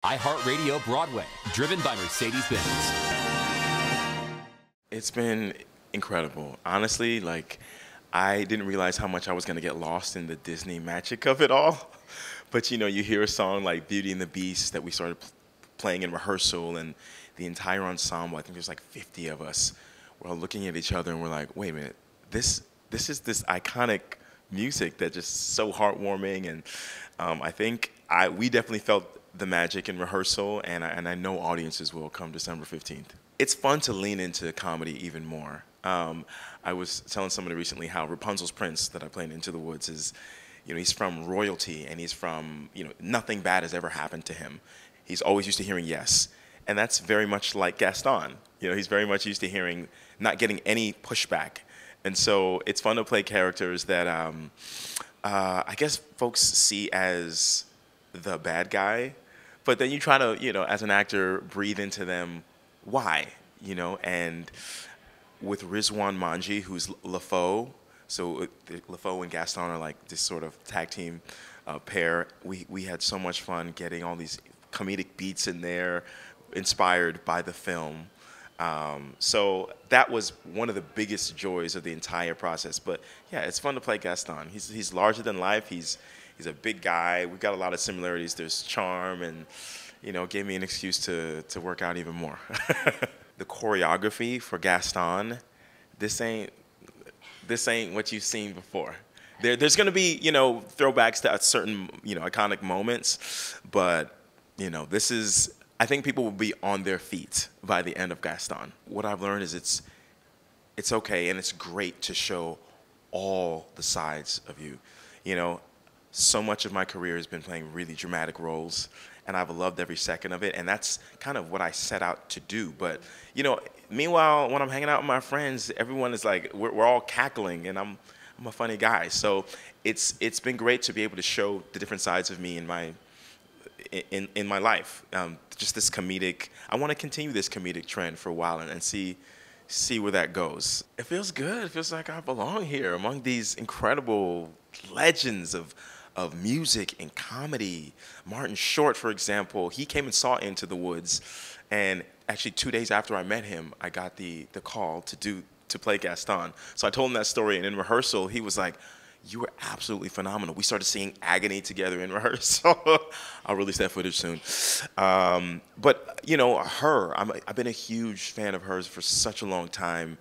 iHeartRadio Broadway, driven by Mercedes-Benz. It's been incredible. Honestly, like, I didn't realize how much I was going to get lost in the Disney magic of it all. But, you know, you hear a song like Beauty and the Beast that we started playing in rehearsal, and the entire ensemble, I think there's like 50 of us, we're all looking at each other and we're like, wait a minute, this is this iconic music that just so heartwarming. And I think we definitely felt the magic in rehearsal, and I know audiences will come December 15th. It's fun to lean into comedy even more. I was telling somebody recently how Rapunzel's prince that I played in Into the Woods is, you know, he's from royalty, and he's from, you know, nothing bad has ever happened to him. He's always used to hearing yes. And that's very much like Gaston. You know, he's very much used to hearing, not getting any pushback. And so it's fun to play characters that I guess folks see as the bad guy, but then you try to, you know, as an actor, breathe into them why, you know. And with Rizwan Manji, who's LaFoe, so LaFoe and Gaston are like this sort of tag team pair. We had so much fun getting all these comedic beats in there, inspired by the film. So that was one of the biggest joys of the entire process. But yeah, it's fun to play Gaston. He's larger than life. He's a big guy. We've got a lot of similarities. There's charm, and, you know, gave me an excuse to work out even more. The choreography for Gaston, this ain't what you've seen before. There's going to be, you know, throwbacks to certain, you know, iconic moments, but, you know, this is, I think people will be on their feet by the end of Gaston. What I've learned is it's okay and it's great to show all the sides of you. You know, so much of my career has been playing really dramatic roles, and I've loved every second of it, and that's kind of what I set out to do. But, you know, meanwhile, when I'm hanging out with my friends, everyone is like, we're all cackling, and I'm a funny guy. So it's been great to be able to show the different sides of me in my life. Just this comedic, I want to continue this comedic trend for a while and see where that goes. It feels good. It feels like I belong here among these incredible legends of music and comedy. Martin Short, for example, he came and saw Into the Woods, and actually 2 days after I met him, I got the call to play Gaston. So I told him that story, and in rehearsal, he was like, "You were absolutely phenomenal." We started singing Agony together in rehearsal. I'll release that footage soon. But, you know, I've been a huge fan of hers for such a long time.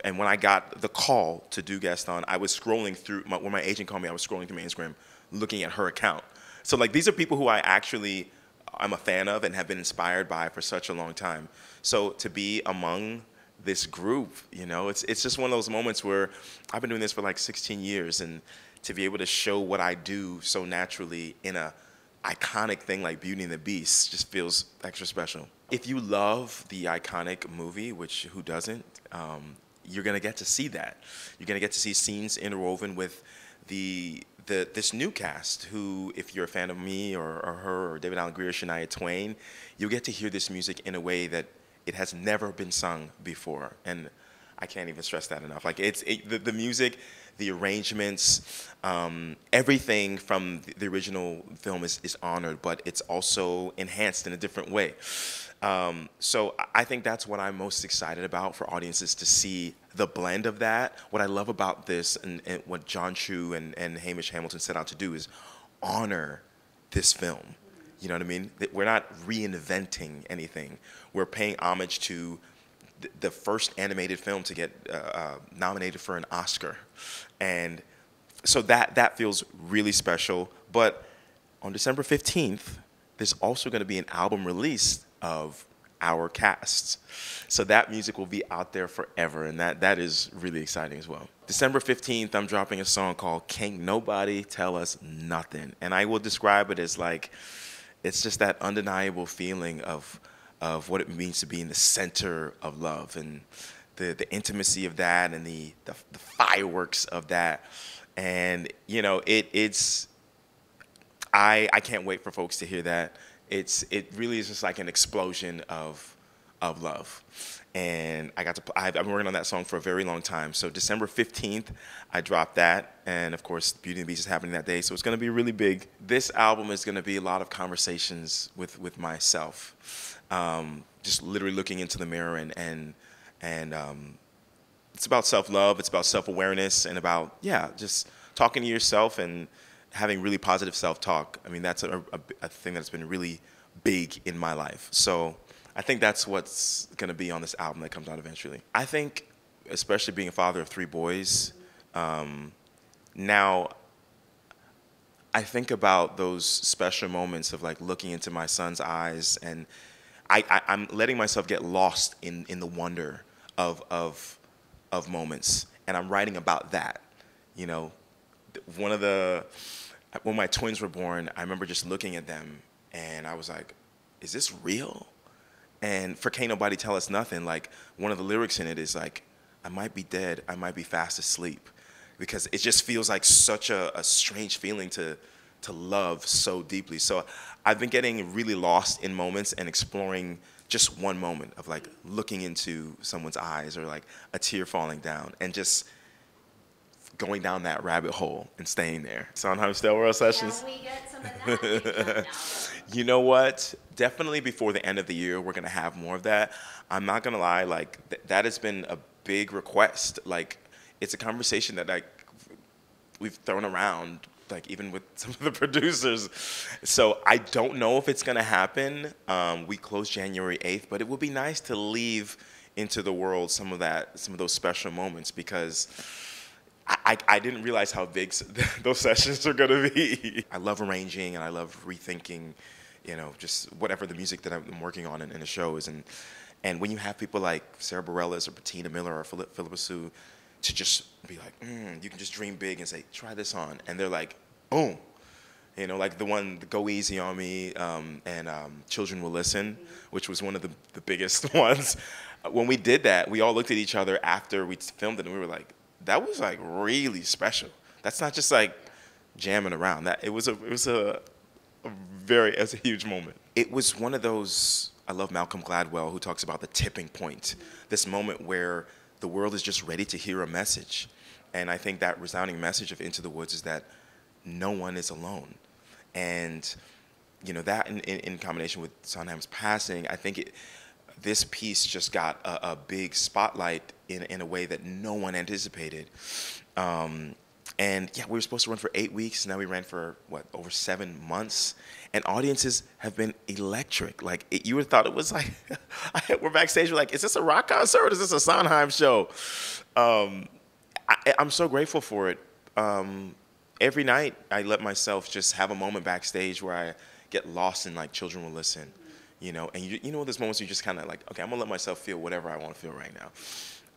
And when I got the call to do Gaston, I was scrolling through, when my agent called me, I was scrolling through my Instagram looking at her account. So, like, these are people who I'm a fan of and have been inspired by for such a long time. So to be among this group, you know, it's just one of those moments where I've been doing this for like 16 years, and to be able to show what I do so naturally in a iconic thing like Beauty and the Beast just feels extra special. If you love the iconic movie, which who doesn't, you're gonna get to see that. You're gonna get to see scenes interwoven with this new cast who, if you're a fan of me or her or David Allen Greer, Shania Twain, you'll get to hear this music in a way that it has never been sung before. And I can't even stress that enough. Like, the music, the arrangements, everything from the original film is honored, but it's also enhanced in a different way. So I think that's what I'm most excited about for audiences to see the blend of that. What I love about this and what John Chu and Hamish Hamilton set out to do is honor this film. You know what I mean? We're not reinventing anything. We're paying homage to the first animated film to get nominated for an Oscar. And so that feels really special. But on December 15th, there's also going to be an album release of our casts. So that music will be out there forever, and that is really exciting as well. December 15th, I'm dropping a song called Can't Nobody Tell Us Nothing. And I will describe it as like, it's just that undeniable feeling of what it means to be in the center of love, and the intimacy of that, and the fireworks of that. And, you know, I can't wait for folks to hear that. It really is just like an explosion of of love. And I've been working on that song for a very long time. So December 15th, I dropped that. And of course, Beauty and the Beast is happening that day. So it's going to be really big. This album is going to be a lot of conversations with myself. Just literally looking into the mirror and it's about self-love. It's about self-awareness and about, yeah, just talking to yourself and having really positive self-talk. I mean, that's a thing that's been really big in my life. So I think that's what's going to be on this album that comes out eventually. I think, especially being a father of 3 boys, now I think about those special moments of like looking into my son's eyes, and I'm letting myself get lost in the wonder of moments, and I'm writing about that. You know, when my twins were born, I remember just looking at them, and I was like, "Is this real?" And for Can't Nobody Tell Us Nothing, like one of the lyrics in it is like, I might be dead, I might be fast asleep. Because it just feels like such a strange feeling to love so deeply. So I've been getting really lost in moments and exploring just one moment of like looking into someone's eyes or like a tear falling down and just going down that rabbit hole and staying there. Sondheim Stale World Sessions. Can we get some of that? You know what? Definitely before the end of the year, we're going to have more of that. I'm not going to lie, like that has been a big request. Like it's a conversation that we've thrown around, like even with some of the producers. So I don't know if it's going to happen. We close January 8th, but it would be nice to leave into the world some of those special moments, because I didn't realize how big those sessions are going to be. I love arranging and I love rethinking, you know, just whatever the music that I'm working on in the shows. And when you have people like Sarah Bareilles or Bettina Miller or Philippa Sue to just be like, you can just dream big and say, try this on. And they're like, boom. You know, like the Go Easy on Me and Children Will Listen, which was one of the biggest ones. When we did that, we all looked at each other after we filmed it and we were like, that was like really special. That's not just like jamming around. It was a huge moment. It was one of those. I love Malcolm Gladwell, who talks about the tipping point, this moment where the world is just ready to hear a message. And I think that resounding message of Into the Woods is that no one is alone. And you know, that in combination with Sondheim's passing, I think this piece just got a big spotlight in a way that no one anticipated. And yeah, we were supposed to run for 8 weeks. Now we ran for, over 7 months. And audiences have been electric. Like, you would have thought it was like, we're backstage, we're like, is this a rock concert or is this a Sondheim show? I'm so grateful for it. Every night, I let myself just have a moment backstage where I get lost in, like, Children Will Listen. You know, and you know those moments where you just kind of like, okay, I'm gonna let myself feel whatever I want to feel right now.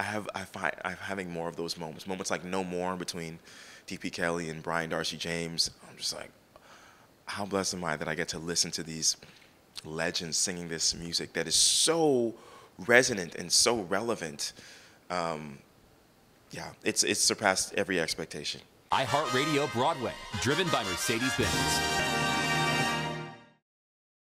I'm having more of those moments like No More between D.P. Kelly and Brian Darcy James. I'm just like, how blessed am I that I get to listen to these legends singing this music that is so resonant and so relevant. Yeah, it's surpassed every expectation. iHeartRadio Broadway, driven by Mercedes-Benz.